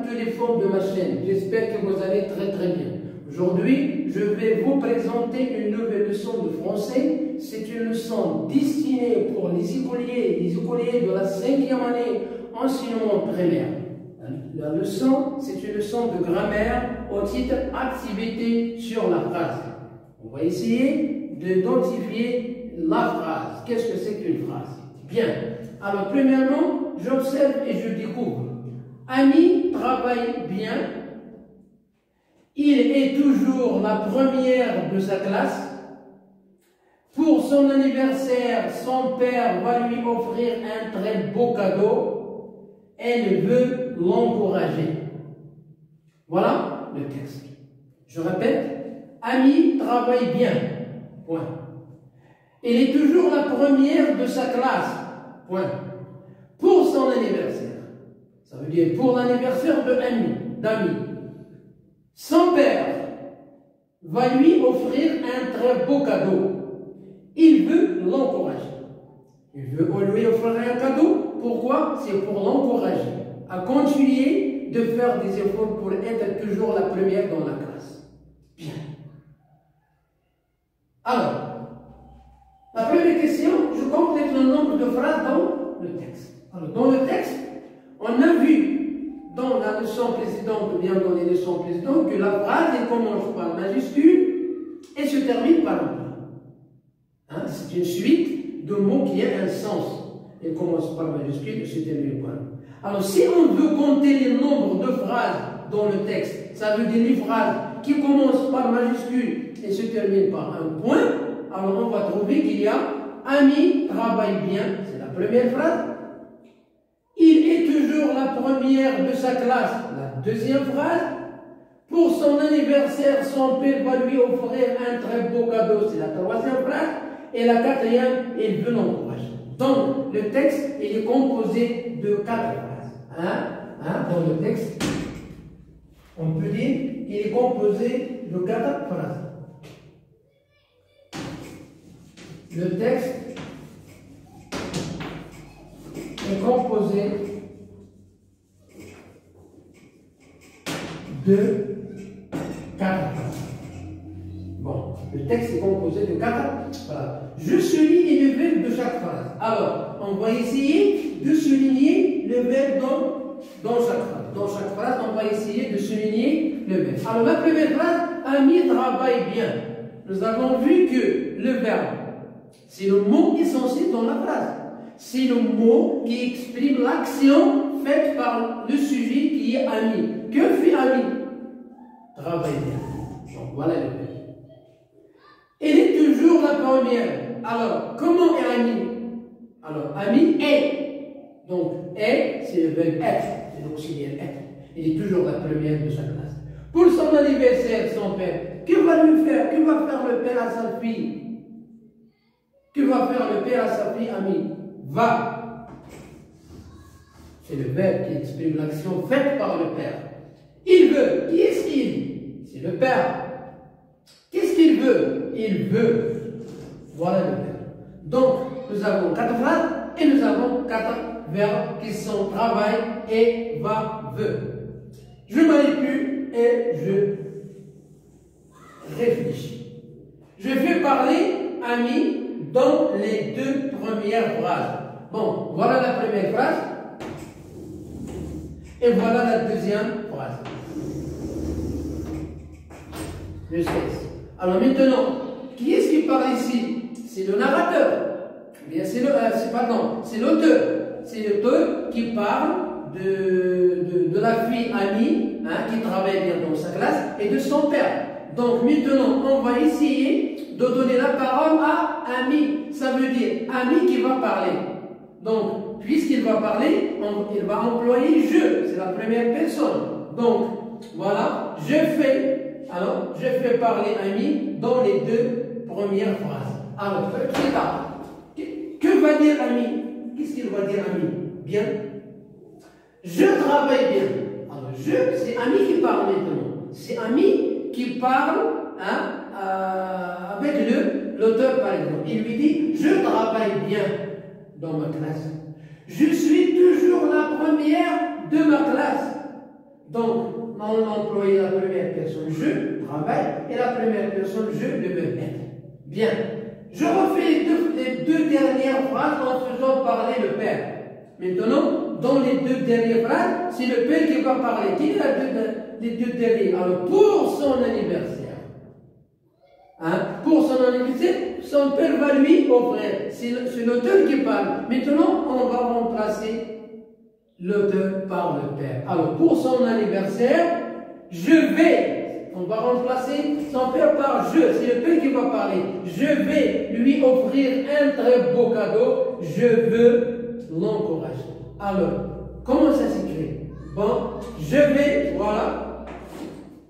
toutes les formes de ma chaîne. J'espère que vous allez très bien. Aujourd'hui, je vais vous présenter une nouvelle leçon de français. C'est une leçon destinée pour les écoliers de la 5e année enseignement primaire. La leçon, c'est une leçon de grammaire au titre Activité sur la phrase. On va essayer d'identifier la phrase. Qu'est-ce que c'est qu'une phrase? Bien. Alors, premièrement, j'observe et je découvre. Ami travaille bien. Il est toujours la première de sa classe. Pour son anniversaire, son père va lui offrir un très beau cadeau. Elle veut l'encourager. Voilà le texte. Je répète, Ami travaille bien. Point. Elle est toujours la première de sa classe. Point. Pour son anniversaire. Ça veut dire pour l'anniversaire d'Ami. Son père va lui offrir un très beau cadeau. Il veut l'encourager. Il veut lui offrir un cadeau. Pourquoi? C'est pour l'encourager à continuer de faire des efforts pour être toujours la première dans la classe. Bien. Alors, la première question, je complète le nombre de phrases dans le texte. Alors, dans le texte, on a vu dans la leçon précédente, ou bien dans les leçons précédentes, que la phrase elle commence par majuscule et se termine par un point. Hein? C'est une suite de mots qui a un sens. Elle commence par majuscule et se termine par un point. Alors, si on veut compter le nombre de phrases dans le texte, ça veut dire les phrases qui commencent par majuscule et se terminent par un point, alors on va trouver qu'il y a Ami travaille bien, c'est la première phrase. Il est toujours la première de sa classe, la deuxième phrase. Pour son anniversaire, son père va lui offrir un très beau cadeau, c'est la troisième phrase. Et la quatrième, il veut l'encourager. Donc, le texte, il est composé de 4 phrases. Dans le texte, on peut dire qu'il est composé de 4 phrases. Le texte est composé de 4 phrases. Bon, le texte est composé de 4 phrases. Je souligne le verbe de chaque phrase. Alors, on va essayer de souligner le verbe dans chaque phrase. Dans chaque phrase, on va essayer de souligner le verbe. Alors, la première phrase, Ami travaille bien. Nous avons vu que le verbe, c'est le mot essentiel dans la phrase. C'est le mot qui exprime l'action faite par le sujet qui est Ami. Que fait Ami? Travaille bien. Donc, voilà le verbe. Elle est toujours la première. Alors, comment est Ami? Alors, Ami est. Donc, est, c'est le verbe être. C'est l'auxiliaire être. Elle est toujours la première de sa classe. Pour son anniversaire, son père, que va lui faire? Que va faire le père à sa fille? Que va faire le père à sa fille, Ami? Va. C'est le verbe qui exprime l'action faite par le père. Il veut. Qui est-ce qu'il? C'est le père. Qu'est-ce qu'il veut? Il veut. Voilà le verbe. Donc, nous avons 4 phrases et nous avons 4 verbes qui sont travail et va, veut. Je manipule et je réfléchis. Je vais parler Ami dans les 2 premières phrases. Bon, voilà la première phrase. Et voilà la deuxième phrase. Je cesse. Alors maintenant, qui est-ce qui parle ici? C'est le narrateur. Bien, c'est l'auteur. C'est l'auteur qui parle de la fille Ami, qui travaille bien dans sa classe, et de son père. Donc maintenant, on va essayer de donner la parole à Ami. Ça veut dire Ami qui va parler. Donc, puisqu'il va parler, il va employer je. C'est la première personne. Donc, voilà, je fais parler Ami dans les 2 premières phrases. Alors, que va dire Ami? Qu'est-ce qu'il va dire Ami? Bien. Je travaille bien. Alors, c'est Ami qui parle maintenant. C'est Ami qui parle avec l'auteur, par exemple. Il lui dit, je travaille bien dans ma classe. Je suis toujours la première de ma classe. Donc, on a employé la première personne, je travaille, et la première personne, je le me mettre. Bien. Je refais les deux dernières phrases en faisant parler le père. Maintenant, dans les deux dernières phrases, c'est le père qui va parler. Qui est les deux dernières? Alors, pour son anniversaire, pour son anniversaire, son père va lui offrir. C'est l'auteur qui parle. Maintenant, on va remplacer l'auteur par le père. Alors, pour son anniversaire, je vais. On va remplacer son père par je. C'est le père qui va parler. Je vais lui offrir un très beau cadeau. Je veux l'encourager. Alors, comment ça s'écrit? Bon, je vais, voilà.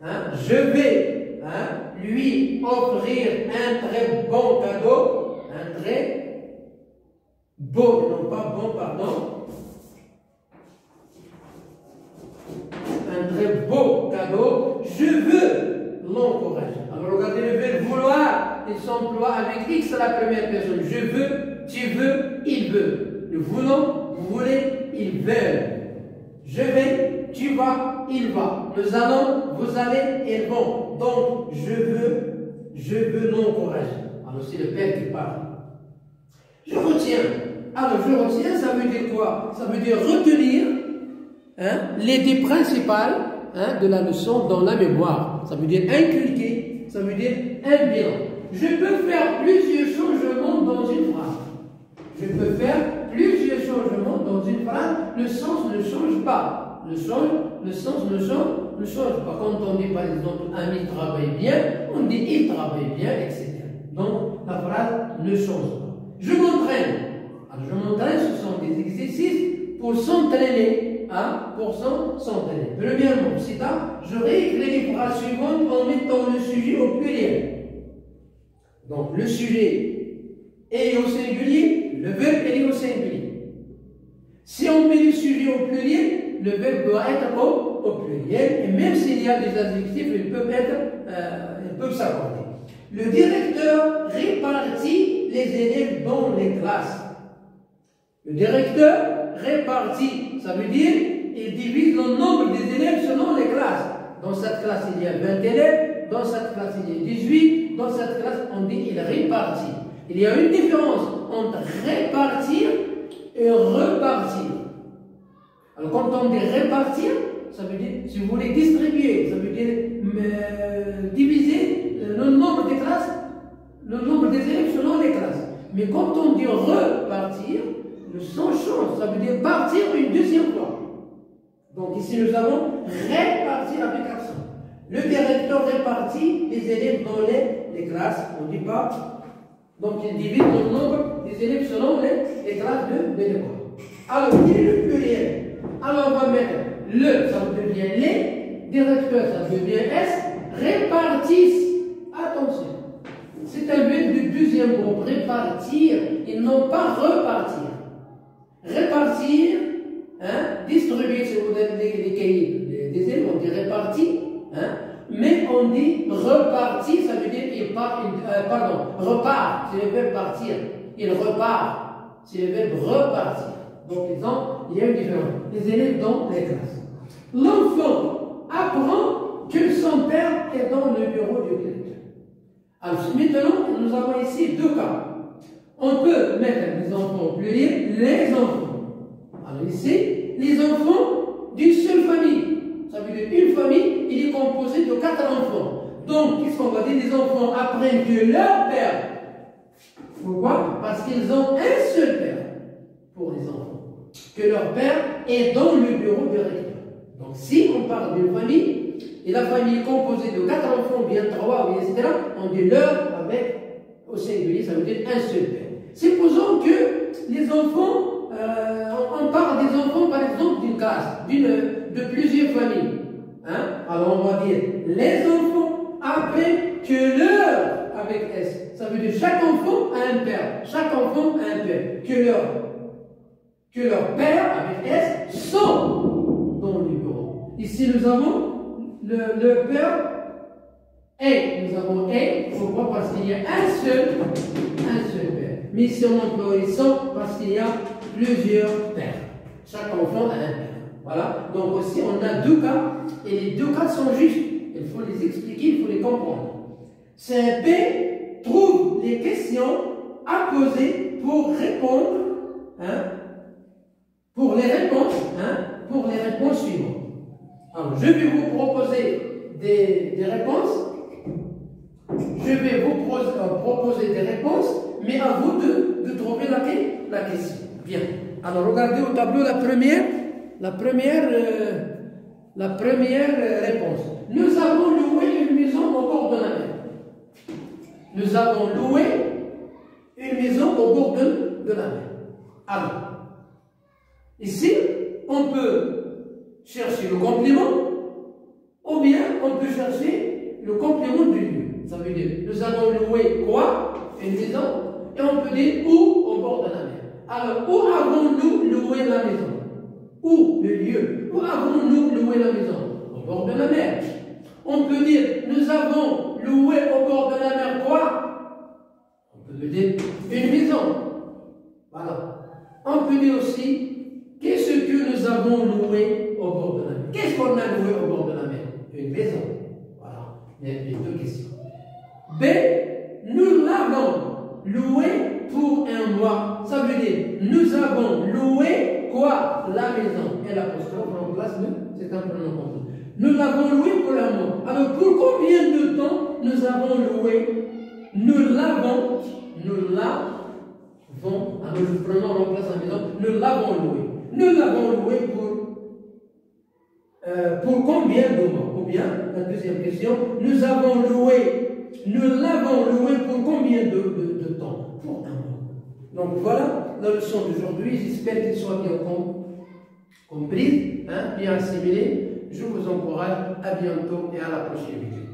Je vais lui offrir un très bon cadeau. Un très beau, non pas bon, pardon. Un très beau cadeau, je veux l'encourager. Alors regardez le verbe vouloir, il s'emploie avec X à la première personne. Je veux, tu veux, il veut. Nous voulons, vous voulez, ils veulent. Je vais, tu vas, il va. Nous allons, vous allez, ils vont. Donc, je veux l'encourager. Alors c'est le Père qui parle. Je retiens. Alors je retiens, ça veut dire quoi? Ça veut dire retenir l'idée principale de la leçon dans la mémoire. Ça veut dire inculquer, ça veut dire un bilan. Je peux faire plusieurs changements dans une phrase. Je peux faire plusieurs changements dans une phrase. Le sens ne change pas. Le sens ne change pas. Quand on dit par exemple Ami travaille bien, on dit il travaille bien, etc. Donc la phrase ne change pas. Je m'entraîne. Alors je m'entraîne, ce sont des exercices pour s'entraîner. Pour s'entraîner. Premièrement, c'est je réécris les phrases suivantes en mettant le sujet au pluriel. Donc le sujet est au singulier, le verbe est au singulier. Si on met le sujet au pluriel, le verbe doit être au pluriel, et même s'il y a des adjectifs, ils peuvent s'accorder. Le directeur répartit les élèves dans les classes. Le directeur répartit, ça veut dire il divise le nombre des élèves selon les classes. Dans cette classe, il y a 20 élèves, dans cette classe, il y a 18, dans cette classe, on dit il répartit. Il y a une différence entre répartir et repartir. Alors, quand on dit répartir, ça veut dire, si vous voulez distribuer, ça veut dire diviser le nombre des classes, le nombre des élèves selon les classes. Mais quand on dit repartir, le sens change, ça veut dire partir une deuxième fois. Donc ici nous avons répartir avec accent. Le directeur répartit les élèves dans les classes, on ne dit pas. Donc il divise le nombre des élèves selon les classes de l'école. Alors, quel est le pluriel? Alors on va mettre le, ça devient les, directeur, ça devient S, répartissent. Attention, c'est un verbe du deuxième groupe, répartir, et non pas repartir. Répartir, distribuer, si vous avez les cahiers des élèves, on dit répartir, mais on dit repartir, ça veut dire il part, repart, c'est le verbe partir, il repart, c'est le verbe repartir. Donc, il y a une différence. Les élèves dans les classes. L'enfant apprend que son père est dans le bureau du directeur. Alors, maintenant, nous avons ici deux cas. On peut mettre les enfants au pluriel, les enfants. Alors ici, les enfants d'une seule famille. Ça veut dire une famille, il est composé de 4 enfants. Donc, qu'est-ce qu'on va dire? Les enfants apprennent que leur père. Pourquoi? Parce qu'ils ont un seul père pour les enfants. Que leur père est dans le bureau du recteur. Donc, si on parle d'une famille, et la famille est composée de 4 enfants, bien 3, etc., on dit leur avec, au singulier, ça veut dire un seul père. Supposons que les enfants, on parle des enfants par exemple d'une classe, de plusieurs familles. Alors on va dire les enfants apprennent que leur, avec S, ça veut dire chaque enfant a un père, chaque enfant a un père, que leur père avec S sont dans le bureau. Ici nous avons le père et, nous avons et, pourquoi? Parce qu'il y a un seul père. Mais ici on emploie sont parce qu'il y a plusieurs pères. Chaque enfant a un père. Voilà. Donc aussi, on a deux cas, et les deux cas sont justes. Il faut les expliquer, il faut les comprendre. C'est P, trouve les questions à poser pour répondre, pour les réponses suivantes. Alors, je vais vous proposer des réponses. Je vais vous proposer des réponses, mais à vous de trouver la question. Bien. Alors, regardez au tableau la première réponse. Nous avons loué une maison au bord de la mer. Nous avons loué une maison au bord de la mer. Alors, ici, on peut chercher le complément, ou bien on peut chercher le complément du lieu. Ça veut dire, nous avons loué quoi? Une maison, et on peut dire où? Au bord de la mer. Alors, où avons-nous loué la maison? Où? Le lieu. Où avons-nous loué la maison? Au bord de la mer. On peut dire, nous avons loué au bord de la mer quoi? On peut dire une maison. Voilà. On peut dire aussi, qu'est-ce que nous avons loué au bord de la mer? Qu'est-ce qu'on a loué au bord de la mer? Une maison. Voilà. Les deux questions. B, nous l'avons loué pour un mois. Ça veut dire, nous avons loué quoi? La maison. Et l'apostrophe remplace c'est un pronom complet. Nous l'avons loué pour un mois. Alors, pour combien de temps nous avons loué? Nous l'avons. Alors, le pronom remplace la maison. Nous l'avons loué. Nous l'avons loué pour combien de mois? Ou bien, la deuxième question, nous l'avons loué pour combien de temps? Pour un mois. Donc voilà la leçon d'aujourd'hui. J'espère qu'elle soit bien comprise, bien assimilée. Je vous encourage à bientôt et à la prochaine vidéo.